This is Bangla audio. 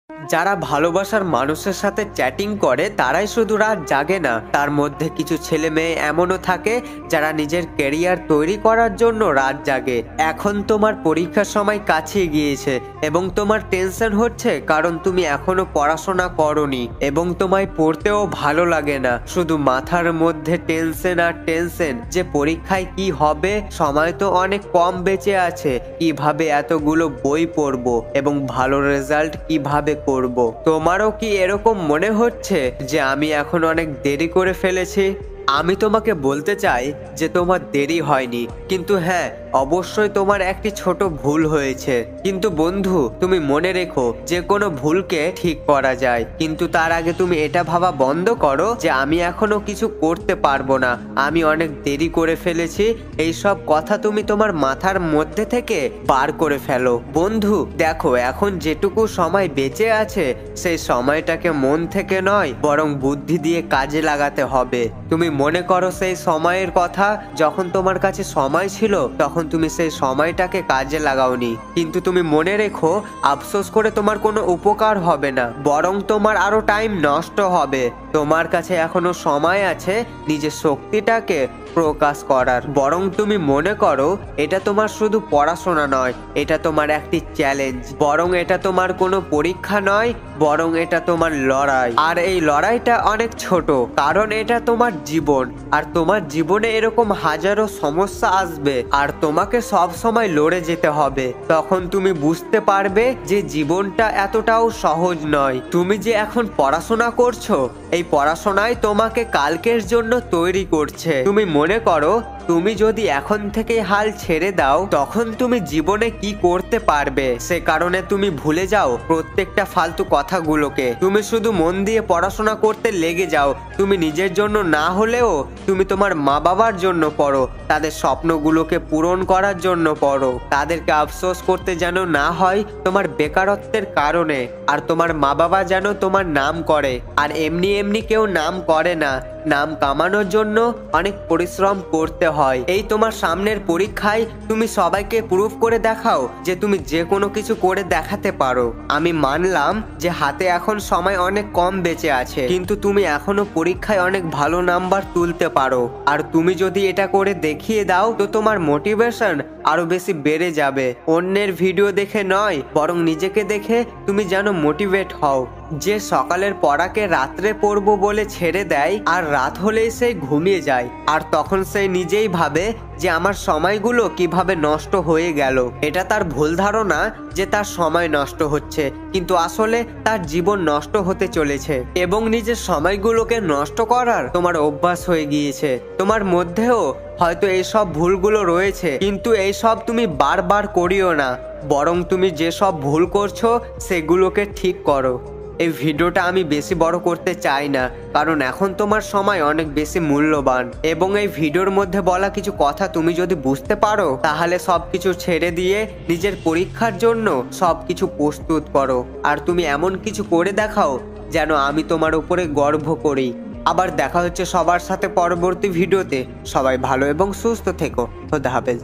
যারা ভালোবাসার মানুষের সাথে চ্যাটিং করে তারাই শুধু রাত জাগে না, তার মধ্যে কিছু ছেলে মেয়ে এমনও থাকে যারা নিজের ক্যারিয়ার তৈরি করার জন্য রাত জাগে। এখন তোমার পরীক্ষার সময় কাছে গিয়েছে এবং তোমার টেনশন হচ্ছে কারণ তুমি এখনো পড়াশোনা করনি এবং তোমায় পড়তেও ভালো লাগে না। শুধু মাথার মধ্যে টেনশন আর টেনশন যে পরীক্ষায় কি হবে, সময় তো অনেক কম বেঁচে আছে, কিভাবে এতগুলো বই পড়বো এবং ভালো রেজাল্ট কিভাবে করব। তোমারও কি এরকম মনে হচ্ছে যে আমি এখন অনেক দেরি করে ফেলেছি? আমি তোমাকে বলতে চাই যে তোমার দেরি হয়নি, কিন্তু হ্যাঁ, অবশ্যই তোমার একটি ছোট ভুল হয়েছে। কিন্তু বন্ধু, তুমি মনে রেখো যে কোনো ভুলকে ঠিক করা যায়, কিন্তু তার আগে তুমি এটা ভাবা বন্ধ করো যে আমি এখনো কিছু করতে পারবো না, আমি অনেক দেরি করে ফেলেছি। এইসব কথা তুমি তোমার মাথার মধ্যে থেকে বার করে ফেলো। বন্ধু দেখো, এখন যেটুকু সময় বেঁচে আছে সেই সময়টাকে মন থেকে নয় বরং বুদ্ধি দিয়ে কাজে লাগাতে হবে। তুমি মনে করো সেই সময়ের কথা, যখন তোমার কাছে সময় ছিল তখন তুমি সেই সময়টাকে কাজে লাগাওনি, কিন্তু তুমি মনে রেখো আফসোস করে তোমার কোনো উপকার হবে না, বরং তোমার আরো টাইম নষ্ট হবে। তোমার কাছে এখনো সময় আছে নিজের শক্তিটাকে প্রকাশ করার। বরং তুমি মনে করো এটা তোমার শুধু পড়াশোনা নয়, এটা তোমার একটি চ্যালেঞ্জ। বরং এটা তোমার কোনো পরীক্ষা নয়, বরং এটা তোমার লড়াই। আর এই লড়াইটা অনেক ছোট, কারণ এটা তোমার জীবন। আর তোমার জীবনে এরকম হাজারো সমস্যা আসবে আর তোমাকে সব সময় লড়ে যেতে হবে। তখন তুমি বুঝতে পারবে যে জীবনটা এতটাও সহজ নয়। তুমি যে এখন পড়াশোনা করছো, এই পড়াশোনায় তোমাকে কালকের জন্য তৈরি করছে। তুমি মনে করো তুমি যদি এখন থেকে হাল ছেড়ে দাও তখন তুমি জীবনে কি করতে পারবে, সে কারণে তুমি ভুলে যাও প্রত্যেকটা ফালতু কথাগুলোকে। তুমি শুধু মন দিয়ে পড়াশোনা করতে লেগে যাও। তুমি নিজের জন্য না হলেও তুমি তোমার মা বাবার জন্য পড়ো, তাদের স্বপ্নগুলোকে পূরণ করার জন্য পড়ো। তাদেরকে আফসোস করতে যেন না হয় তোমার বেকারত্বের কারণে, আর তোমার মা বাবা যেন তোমার নাম করে। আর এমনি এমনি কেউ নাম করে না, নাম কামানোর জন্য অনেক পরিশ্রম করতে হয়। এই তোমার সামনের পরীক্ষায় তুমি সবাইকে প্রুফ করে দেখাও যে তুমি যে কোনো কিছু করে দেখাতে পারো। আমি মানলাম যে হাতে এখন সময় অনেক কম বেঁচে আছে, কিন্তু তুমি এখনো পরীক্ষায় অনেক ভালো নাম্বার তুলতে পারো। আর তুমি যদি এটা করে দেখিয়ে দাও তো তোমার মোটিভেশন আরো বেশি বেড়ে যাবে। অন্যের ভিডিও দেখে নয় বরং নিজেকে দেখে তুমি যেন মোটিভেট হও। যে সকালের পড়াকে রাত্রে পড়বো বলে ছেড়ে দেয় আর রাত হলেই সে ঘুমিয়ে যায়, আর তখন সে নিজেই ভাবে যে আমার সময়গুলো কিভাবে নষ্ট হয়ে গেল। এটা তার ভুল ধারণা যে তার সময় নষ্ট হচ্ছে, কিন্তু আসলে তার জীবন নষ্ট হতে চলেছে এবং নিজের সময়গুলোকে নষ্ট করার তোমার অভ্যাস হয়ে গিয়েছে। তোমার মধ্যেও হয়তো এইসব ভুলগুলো রয়েছে, কিন্তু এইসব তুমি বারবার করিও না, বরং তুমি যেসব ভুল করছো সেগুলোকে ঠিক করো। এই ভিডিওটা আমি বেশি বড় করতে চাই না, কারণ এখন তোমার সময় অনেক বেশি মূল্যবান এবং এই ভিডিওর মধ্যে বলা কিছু কথা তুমি যদি বুঝতে পারো তাহলে সবকিছু ছেড়ে দিয়ে নিজের পরীক্ষার জন্য সবকিছু প্রস্তুত করো। আর তুমি এমন কিছু করে দেখাও যেন আমি তোমার উপরে গর্ব করি। আবার দেখা হচ্ছে সবার সাথে পরবর্তী ভিডিওতে। সবাই ভালো এবং সুস্থ থেকো। খোদা হাফেজ।